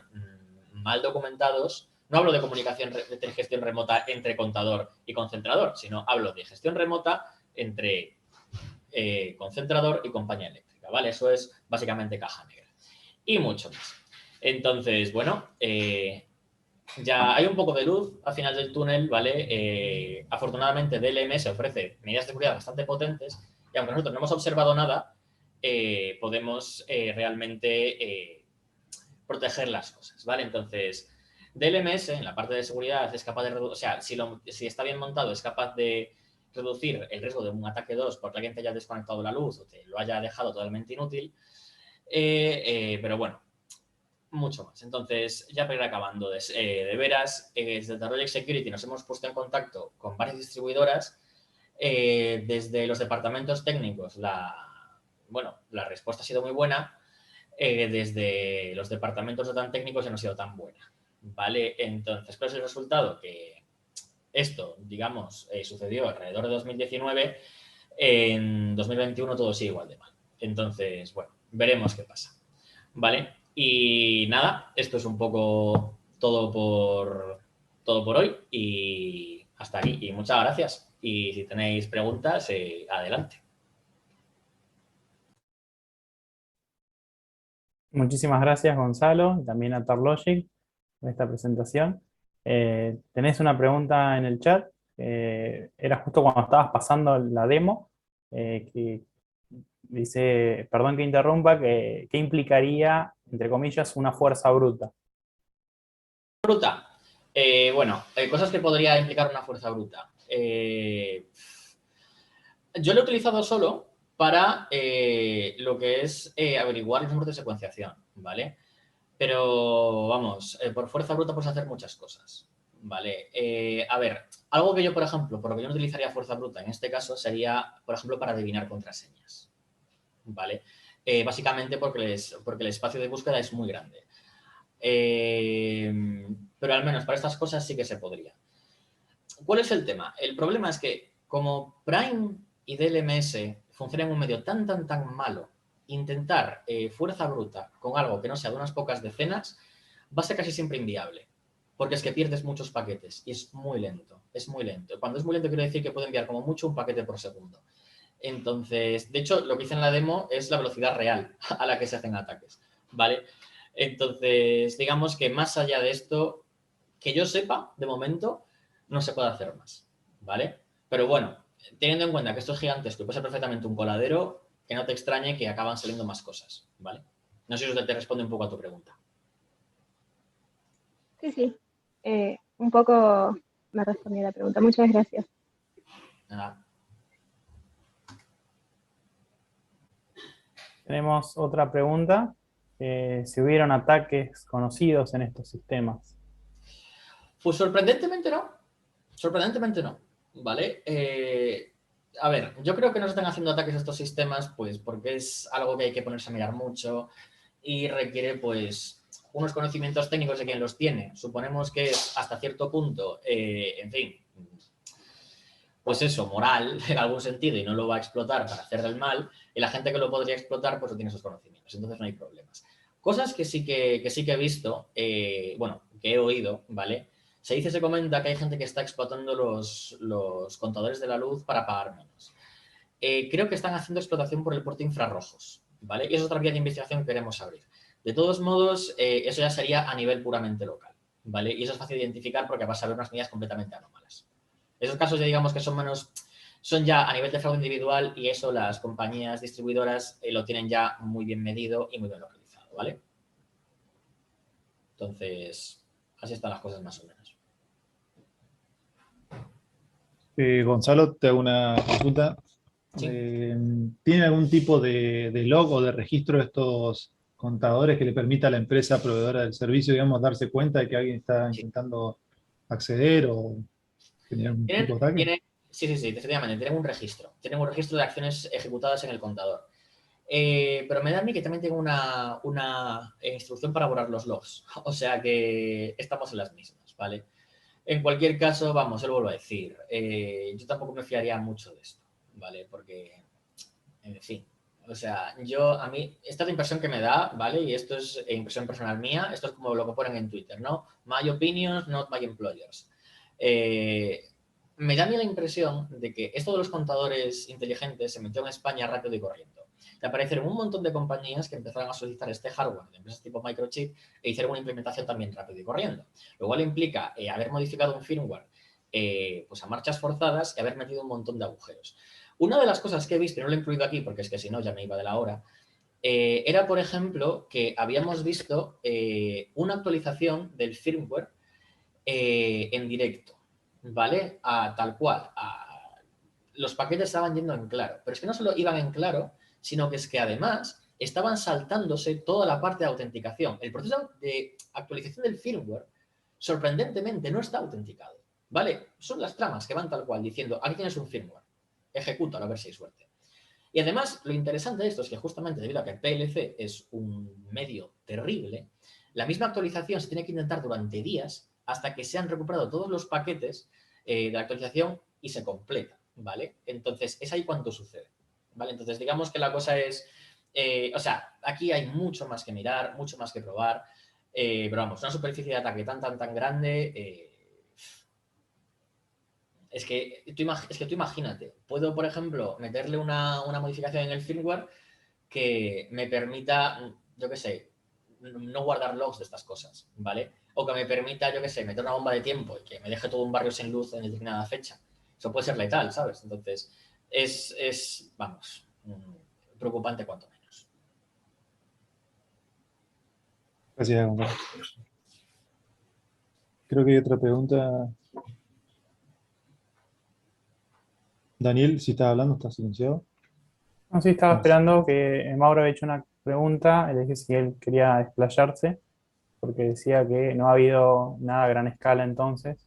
mal documentados. No hablo de comunicación de gestión remota entre contador y concentrador, sino hablo de gestión remota entre concentrador y compañía eléctrica, ¿vale? Eso es básicamente caja negra. Y mucho más. Entonces, bueno, ya hay un poco de luz al final del túnel, ¿vale? Afortunadamente DLMS ofrece medidas de seguridad bastante potentes y aunque nosotros no hemos observado nada, podemos realmente proteger las cosas, ¿vale? Entonces, DLMS en la parte de seguridad es capaz de reducir, o sea, si está bien montado, es capaz de reducir el riesgo de un ataque 2 porque alguien te haya desconectado la luz o te lo haya dejado totalmente inútil, pero bueno, mucho más. Entonces, ya para ir acabando, de veras, desde Tarroyec Security nos hemos puesto en contacto con varias distribuidoras. Desde los departamentos técnicos, la respuesta ha sido muy buena. Desde los departamentos no tan técnicos ya no ha sido tan buena, ¿vale? Entonces, ¿cuál es el resultado? Que esto, digamos, sucedió alrededor de 2019. En 2021 todo sigue igual de mal. Entonces, bueno, veremos qué pasa, ¿vale? Y nada, esto es un poco todo por hoy y hasta aquí. Y muchas gracias. Y si tenéis preguntas, adelante. Muchísimas gracias, Gonzalo, y también a Tarlogic por esta presentación. Tenés una pregunta en el chat. Era justo cuando estabas pasando la demo, que dice, perdón que interrumpa, que ¿qué implicaría, entre comillas, una fuerza bruta? Bruta. Bueno, cosas que podría implicar una fuerza bruta. Yo lo he utilizado solo para lo que es averiguar los números de secuenciación, ¿vale? Pero, vamos, por fuerza bruta puedes hacer muchas cosas, ¿vale? A ver, algo que yo, por ejemplo, por lo que yo no utilizaría fuerza bruta en este caso sería, por ejemplo, para adivinar contraseñas, ¿vale? Básicamente porque el espacio de búsqueda es muy grande. Pero al menos para estas cosas sí que se podría. ¿Cuál es el tema? El problema es que como Prime y DLMS funcionan en un medio tan malo, intentar fuerza bruta con algo que no sea de unas pocas decenas va a ser casi siempre inviable. Porque es que pierdes muchos paquetes y es muy lento. Es muy lento. Cuando es muy lento quiero decir que puede enviar como mucho un paquete por segundo. Entonces, de hecho, lo que hice en la demo es la velocidad real a la que se hacen ataques, ¿vale? Entonces, digamos que más allá de esto, que yo sepa, de momento, no se puede hacer más, ¿vale? Pero bueno, teniendo en cuenta que esto es gigantesco y puede ser perfectamente un coladero, que no te extrañe que acaban saliendo más cosas, ¿vale? No sé si usted te responde un poco a tu pregunta. Sí, sí. Un poco me respondió la pregunta. Muchas gracias. Nada. Tenemos otra pregunta. Si hubieron ataques conocidos en estos sistemas. Pues sorprendentemente no. Sorprendentemente no, ¿vale? A ver, yo creo que no se están haciendo ataques a estos sistemas pues porque es algo que hay que ponerse a mirar mucho y requiere pues unos conocimientos técnicos de quien los tiene. Suponemos que es hasta cierto punto, en fin, pues eso, moral en algún sentido y no lo va a explotar para hacerle el mal, y la gente que lo podría explotar pues no tiene esos conocimientos, entonces no hay problemas. Cosas que sí que he visto, bueno, que he oído, ¿vale? Se comenta que hay gente que está explotando los contadores de la luz para pagar menos. Creo que están haciendo explotación por el puerto infrarrojos, ¿vale? Y eso es otra vía de investigación que queremos abrir. De todos modos, eso ya sería a nivel puramente local, ¿vale? Y eso es fácil de identificar porque vas a ver unas medidas completamente anómalas. Esos casos ya digamos que son ya a nivel de fraude individual y eso las compañías distribuidoras lo tienen ya muy bien medido y muy bien localizado, ¿vale? Entonces, así están las cosas más o menos. Gonzalo, te hago una consulta. Sí. ¿Tiene algún tipo de log o de registro de estos contadores que le permita a la empresa proveedora del servicio, digamos, darse cuenta de que alguien está Sí. intentando acceder o tener un tipo de ataque? Sí, efectivamente, tienen un registro. Tienen un registro de acciones ejecutadas en el contador. Pero me da a mí que también tengo una instrucción para borrar los logs. O sea que estamos en las mismas, ¿vale? En cualquier caso, vamos, lo vuelvo a decir. Yo tampoco me fiaría mucho de esto, ¿vale? Porque, en fin, o sea, a mí, esta es la impresión que me da, ¿vale? Y esto es impresión personal mía, esto es como lo que ponen en Twitter, ¿no? My opinions, not my employers. Me da a mí la impresión de que esto de los contadores inteligentes se metió en España rápido y corriendo. Y aparecieron un montón de compañías que empezaron a solicitar este hardware de empresas tipo Microchip e hicieron una implementación también rápido y corriendo. Lo cual implica haber modificado un firmware pues a marchas forzadas y haber metido un montón de agujeros. Una de las cosas que he visto, y no lo he incluido aquí porque es que si no ya me iba de la hora, era, por ejemplo, que habíamos visto una actualización del firmware en directo, ¿vale? Tal cual. Los paquetes estaban yendo en claro. Pero es que no solo iban en claro, sino que es que además estaban saltándose toda la parte de autenticación. El proceso de actualización del firmware, sorprendentemente, no está autenticado, ¿vale? Son las tramas que van tal cual, diciendo, aquí tienes un firmware, ejecútalo a ver si hay suerte. Y además, lo interesante de esto es que justamente debido a que PLC es un medio terrible, la misma actualización se tiene que intentar durante días hasta que se han recuperado todos los paquetes de la actualización y se completa, ¿vale? Entonces, es ahí cuando sucede, ¿vale? Entonces, digamos que la cosa es, o sea, aquí hay mucho más que mirar, mucho más que probar, pero vamos, una superficie de ataque tan grande, Es que tú imagínate, puedo, por ejemplo, meterle una modificación en el firmware que me permita, yo qué sé, no guardar logs de estas cosas, ¿vale? O que me permita, yo qué sé, meter una bomba de tiempo y que me deje todo un barrio sin luz en determinada fecha. Eso puede ser letal, ¿sabes? Entonces, vamos, preocupante cuanto menos. Gracias, Gonzalo. Creo que hay otra pregunta. Daniel, si estás hablando, estás silenciado. No sé si estaba esperando que Mauro había hecho una pregunta, le dije si él quería explayarse, porque decía que no ha habido nada a gran escala entonces,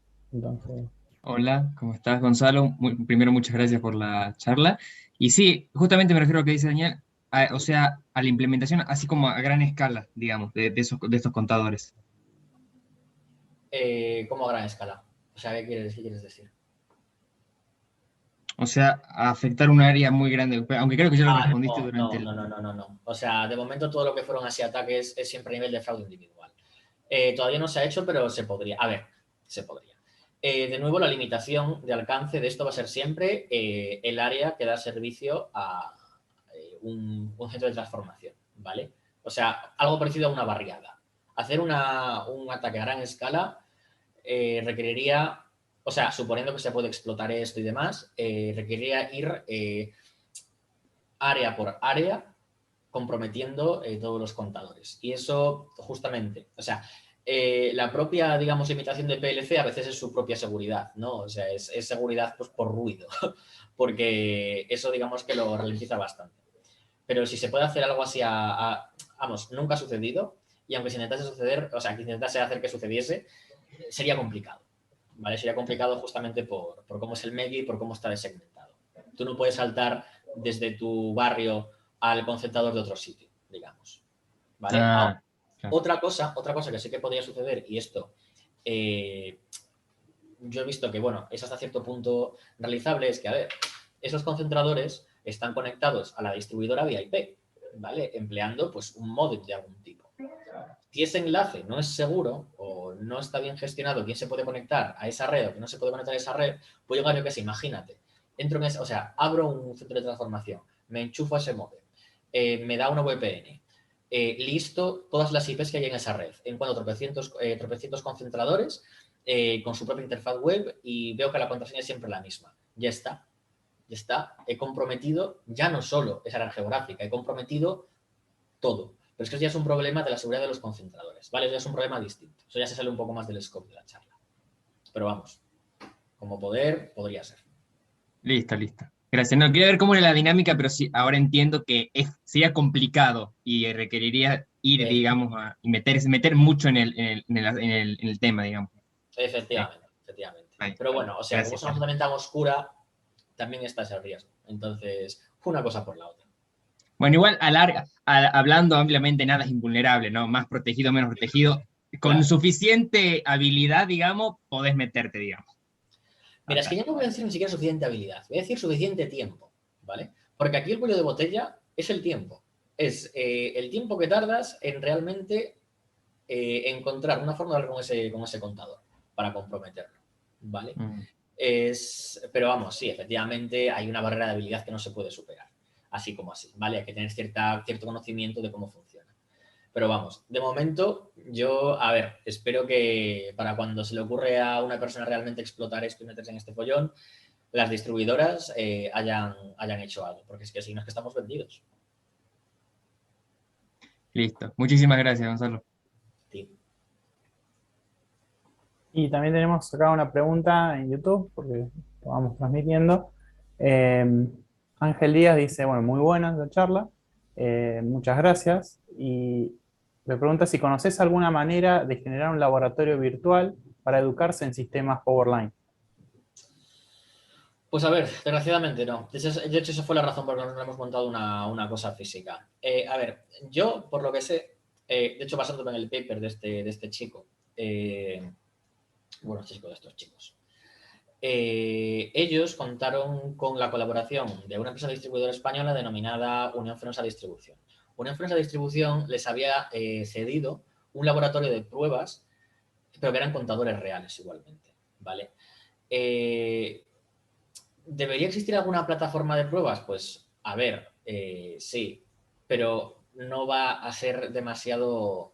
Hola, ¿cómo estás, Gonzalo? Primero, muchas gracias por la charla. Y sí, justamente me refiero a lo que dice Daniel, o sea, a la implementación, así como a gran escala, digamos, de estos contadores. ¿Cómo a gran escala? O sea, qué quieres decir? O sea, a afectar un área muy grande, aunque creo que ya lo respondiste No, durante no, el... no, no, no, no, no. O sea, de momento todo lo que fueron así ataques es siempre a nivel de fraude individual. Todavía no se ha hecho, pero se podría. A ver, se podría. De nuevo, la limitación de alcance de esto va a ser siempre el área que da servicio a un centro de transformación, ¿vale? O sea, algo parecido a una barriada. Hacer un ataque a gran escala requeriría, o sea, suponiendo que se puede explotar esto y demás, requeriría ir área por área comprometiendo todos los contadores. Y eso, justamente, o sea, la propia, digamos, limitación de PLC a veces es su propia seguridad, ¿no? O sea, es seguridad pues, por ruido, porque eso, digamos, que lo ralentiza bastante. Pero si se puede hacer algo así vamos, nunca ha sucedido, y aunque se intentase suceder, o sea, que intentase hacer que sucediese, sería complicado, ¿vale? Sería complicado justamente por cómo es el medio y por cómo está desegmentado. Tú no puedes saltar desde tu barrio al concentrador de otro sitio, digamos. ¿Vale? Ah, claro. Otra cosa que sí que podría suceder, y esto yo he visto que, bueno, es hasta cierto punto realizable, es que, a ver, esos concentradores están conectados a la distribuidora vía IP, ¿vale? Empleando, pues, un módem de algún tipo. Si ese enlace no es seguro o no está bien gestionado, quién se puede conectar a esa red o quién no se puede conectar a esa red, pues yo que sé, imagínate. Entro en o sea, abro un centro de transformación, me enchufo a ese módem, me da una VPN, listo todas las IPs que hay en esa red. Encuentro tropecientos concentradores con su propia interfaz web y veo que la contraseña es siempre la misma. Ya está. Ya está. He comprometido ya no solo esa área geográfica, he comprometido todo. Pero es que eso ya es un problema de la seguridad de los concentradores, ¿vale? Eso ya es un problema distinto. Eso ya se sale un poco más del scope de la charla. Pero vamos, como poder, podría ser. Listo, listo. Gracias. No, quería ver cómo era la dinámica, pero sí, ahora entiendo que sería complicado y requeriría ir, digamos, y meter mucho en el tema, digamos. Efectivamente, efectivamente. Ahí. Pero bueno, o sea, como Gracias. es una cosa también tan oscura, también está ese riesgo. Entonces, una cosa por la otra. Bueno, igual hablando ampliamente, nada es invulnerable, ¿no? Más protegido, menos protegido. Con Claro. suficiente habilidad, digamos, podés meterte, digamos. Mira, es que yo no voy a decir ni siquiera suficiente habilidad, voy a decir suficiente tiempo, ¿vale? Porque aquí el cuello de botella es el tiempo. Es el tiempo que tardas en realmente encontrar una forma de hablar con ese contador para comprometerlo, ¿vale? Pero vamos, sí, efectivamente hay una barrera de habilidad que no se puede superar, así como así, ¿vale? Hay que tener cierto conocimiento de cómo funciona. Pero vamos, de momento yo, a ver, espero que para cuando se le ocurre a una persona realmente explotar esto y meterse en este follón, las distribuidoras hayan hecho algo, porque es que si no es que estamos vendidos. Listo. Muchísimas gracias, Gonzalo. Sí. Y también tenemos acá una pregunta en YouTube, porque lo vamos transmitiendo. Ángel Díaz dice, bueno, muy buena la charla, muchas gracias. Y me pregunta si conoces alguna manera de generar un laboratorio virtual para educarse en sistemas Powerline. Pues a ver, desgraciadamente no. De hecho, esa fue la razón por la que no hemos montado una cosa física. A ver, yo, por lo que sé, de hecho, basándome en el paper de este chico, bueno, este chico de estos chicos, ellos contaron con la colaboración de una empresa distribuidora española denominada Unión Fenosa Distribución. Unión Fenosa Distribución les había cedido un laboratorio de pruebas, pero que eran contadores reales igualmente, ¿vale? ¿Debería existir alguna plataforma de pruebas? Pues, a ver, sí, pero no va a ser demasiado...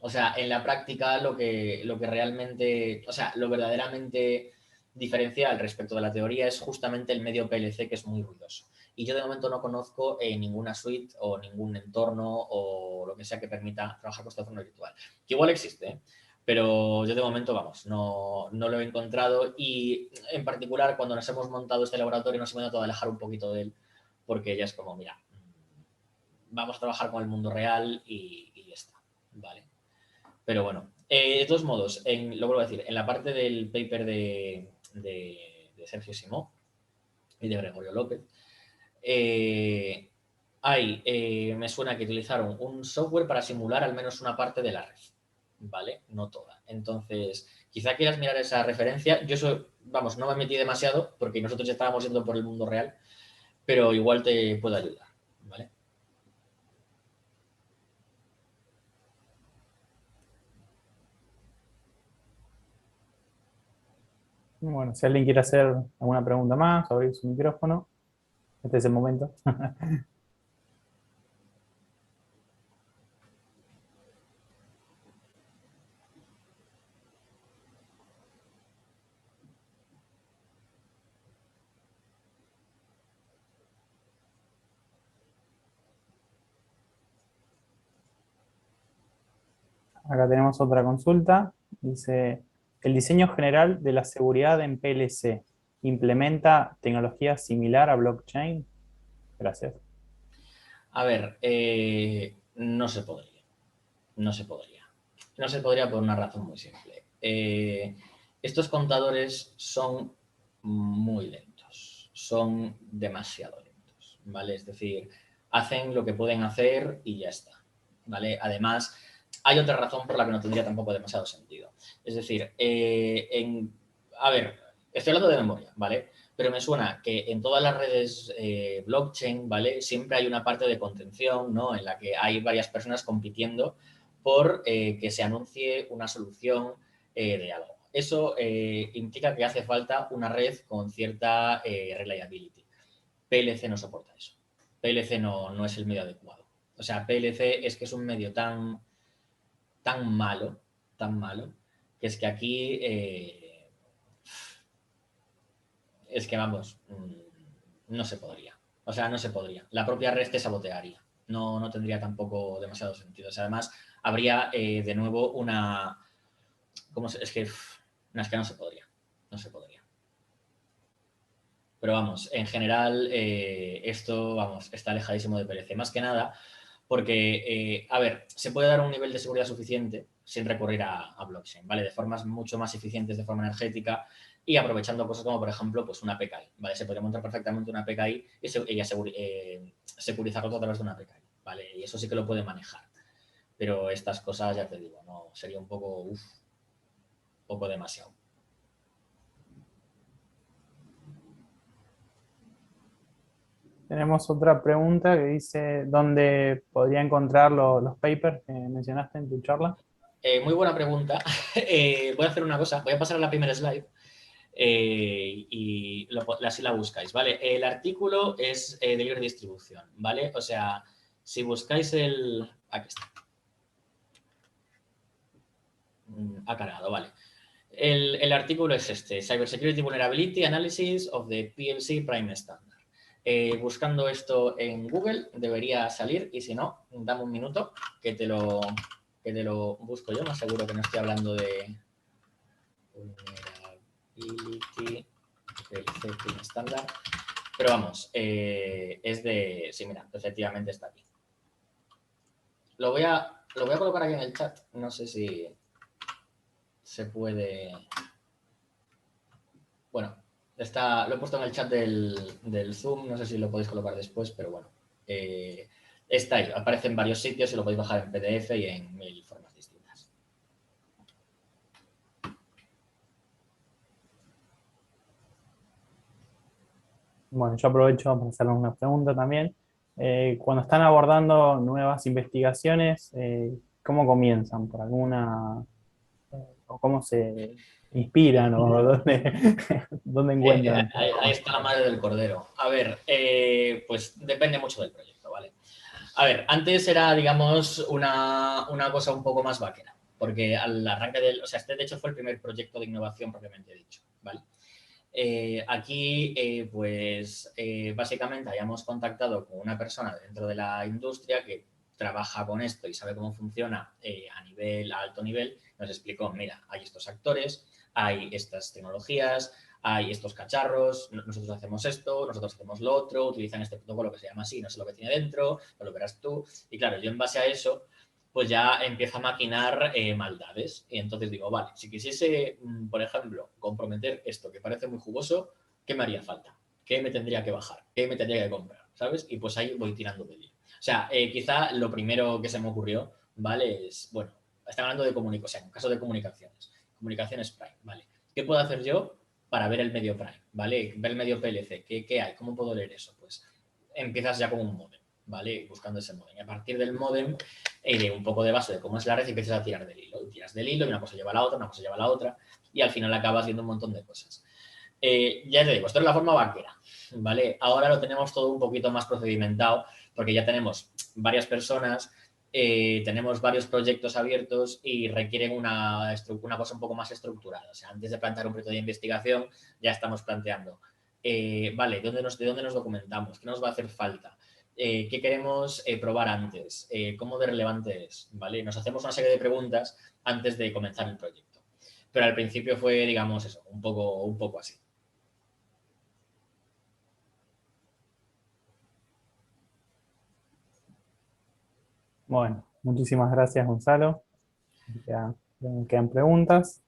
O sea, en la práctica lo que realmente, o sea, lo verdaderamente diferencial respecto de la teoría es justamente el medio PLC, que es muy ruidoso. Y yo de momento no conozco ninguna suite o ningún entorno o lo que sea que permita trabajar con esta forma virtual. Que igual existe, ¿eh? Pero yo de momento, vamos, no lo he encontrado y en particular cuando nos hemos montado este laboratorio nos hemos tratado de alejar un poquito de él porque ya es como, mira, vamos a trabajar con el mundo real y ya está, ¿vale? Pero bueno, de todos modos, lo vuelvo a decir, en la parte del paper de Sergio Simó y de Gregorio López, me suena que utilizaron un software para simular al menos una parte de la red, ¿vale? No toda. Entonces, quizá quieras mirar esa referencia. Yo vamos, no me metí demasiado porque nosotros ya estábamos yendo por el mundo real, pero igual te puedo ayudar, ¿vale? Bueno, si alguien quiere hacer alguna pregunta más, abrir su micrófono, este es el momento. Acá tenemos otra consulta. Dice, el diseño general de la seguridad en PLC implementa tecnología similar a blockchain. Gracias. A ver, no se podría. No se podría. No se podría por una razón muy simple. Estos contadores son muy lentos. Son demasiado lentos, ¿vale? Es decir, hacen lo que pueden hacer y ya está, ¿vale? Además, hay otra razón por la que no tendría tampoco demasiado sentido. Es decir, a ver, estoy hablando de memoria, ¿vale? Pero me suena que en todas las redes blockchain, ¿vale? Siempre hay una parte de contención, ¿no? En la que hay varias personas compitiendo por que se anuncie una solución de algo. Eso implica que hace falta una red con cierta reliability. PLC no soporta eso. PLC no es el medio adecuado. O sea, PLC es que es un medio tan malo, que es que aquí es que vamos, no se podría. O sea, no se podría. La propia red te sabotearía. No tendría tampoco demasiado sentido. O sea, además, habría de nuevo una... Es que no se podría. No se podría. Pero vamos, en general, esto, vamos, está alejadísimo de PLC. Más que nada, porque, a ver, se puede dar un nivel de seguridad suficiente sin recurrir a blockchain, ¿vale? De formas mucho más eficientes, de forma energética y aprovechando cosas como, por ejemplo, pues una PKI, ¿vale? Se podría montar perfectamente una PKI y securizarlo todo a través de una PKI, ¿vale? Y eso sí que lo puede manejar. Pero estas cosas, ya te digo, no sería un poco demasiado. Tenemos otra pregunta que dice, ¿dónde podría encontrar los papers que mencionaste en tu charla? Muy buena pregunta. Voy a hacer una cosa, voy a pasar a la primera slide y así la buscáis, ¿vale? El artículo es de libre distribución, ¿vale? O sea, si buscáis aquí está. Ha cargado, vale. El artículo es este, Cybersecurity Vulnerability Analysis of the PLC Prime Standard. Buscando esto en Google debería salir y si no, dame un minuto que te lo busco yo, más seguro que no estoy hablando de Vulnerability PLC Prime Standard. Pero vamos, es de... Sí, mira, efectivamente está aquí. Lo voy a colocar aquí en el chat, no sé si se puede... Bueno, lo he puesto en el chat del Zoom, no sé si lo podéis colocar después, pero bueno. Está ahí, aparece en varios sitios y lo podéis bajar en PDF y en 1000 formas distintas. Bueno, yo aprovecho para hacerles una pregunta también. Cuando están abordando nuevas investigaciones, ¿cómo comienzan? ¿Por alguna o cómo se inspiran o dónde encuentran. Ahí está la madre del cordero. A ver, pues depende mucho del proyecto, ¿vale? A ver, antes era, digamos, una cosa un poco más vaquera, porque al arranque del... O sea, este de hecho fue el primer proyecto de innovación propiamente dicho, ¿vale? Aquí, pues, básicamente habíamos contactado con una persona dentro de la industria que trabaja con esto y sabe cómo funciona a alto nivel. Nos explicó, mira, hay estos actores, hay estas tecnologías, hay estos cacharros, nosotros hacemos esto, nosotros hacemos lo otro, utilizan este protocolo que se llama así, no sé lo que tiene dentro, pero lo verás tú. Y claro, yo en base a eso, pues ya empiezo a maquinar maldades. Y entonces digo, vale, si quisiese, por ejemplo, comprometer esto que parece muy jugoso, ¿qué me haría falta? ¿Qué me tendría que bajar? ¿Qué me tendría que comprar? ¿Sabes? Y pues ahí voy tirando de ello. O sea, quizá lo primero que se me ocurrió, ¿vale? Es, bueno, está hablando de comunicación, o sea, en caso de comunicaciones Prime, ¿vale? ¿Qué puedo hacer yo para ver el medio Prime, ¿vale? Ver el medio PLC, ¿qué hay? ¿Cómo puedo leer eso? Pues empiezas ya con un modem, ¿vale? Buscando ese modem. Y a partir del modem, de un poco de base de cómo es la red, y empiezas a tirar del hilo. Y tiras del hilo y una cosa lleva a la otra, una cosa lleva a la otra, y al final acabas viendo un montón de cosas. Ya te digo, esto es la forma vaquera, ¿vale? Ahora lo tenemos todo un poquito más procedimentado, porque ya tenemos varias personas, tenemos varios proyectos abiertos y requieren una cosa un poco más estructurada. O sea, antes de plantear un proyecto de investigación, ya estamos planteando, vale, ¿de dónde nos documentamos? ¿Qué nos va a hacer falta? ¿Qué queremos probar antes? ¿Cómo de relevante es? ¿Vale? Nos hacemos una serie de preguntas antes de comenzar el proyecto. Pero al principio fue, digamos, eso, un poco así. Bueno, muchísimas gracias, Gonzalo. Ya no quedan preguntas.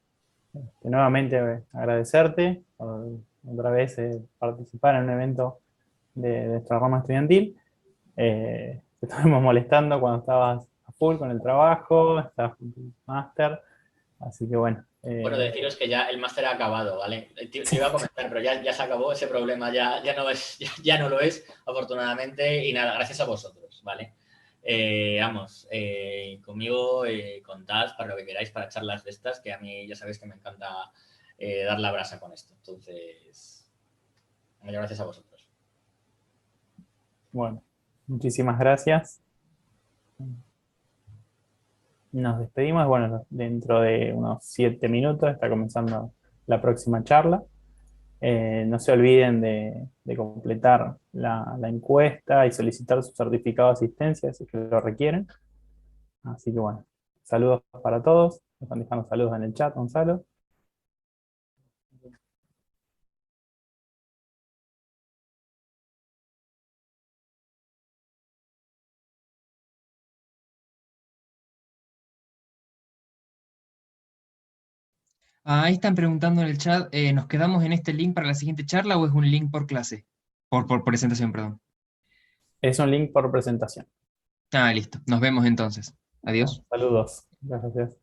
Nuevamente agradecerte por otra vez participar en un evento de nuestra rama estudiantil. Te estuvimos molestando cuando estabas a full con el trabajo, estabas con tu máster, así que bueno. Bueno, deciros que ya el máster ha acabado, ¿vale? Te iba a comentar, pero ya se acabó ese problema, ya no lo es, afortunadamente, y nada, gracias a vosotros, ¿vale? Vamos, conmigo contad para lo que queráis, para charlas de estas, que a mí ya sabéis que me encanta dar la brasa con esto. Entonces, muchas gracias a vosotros. Bueno, muchísimas gracias. Nos despedimos. Bueno, dentro de unos 7 minutos está comenzando la próxima charla. No se olviden de completar la encuesta y solicitar su certificado de asistencia si es que lo requieren. Así que bueno, saludos para todos. Nos están dejando saludos en el chat, Gonzalo. Ahí están preguntando en el chat, ¿nos quedamos en este link para la siguiente charla o es un link por clase? Por presentación, perdón. Es un link por presentación. Ah, listo. Nos vemos entonces. Adiós. Saludos. Gracias.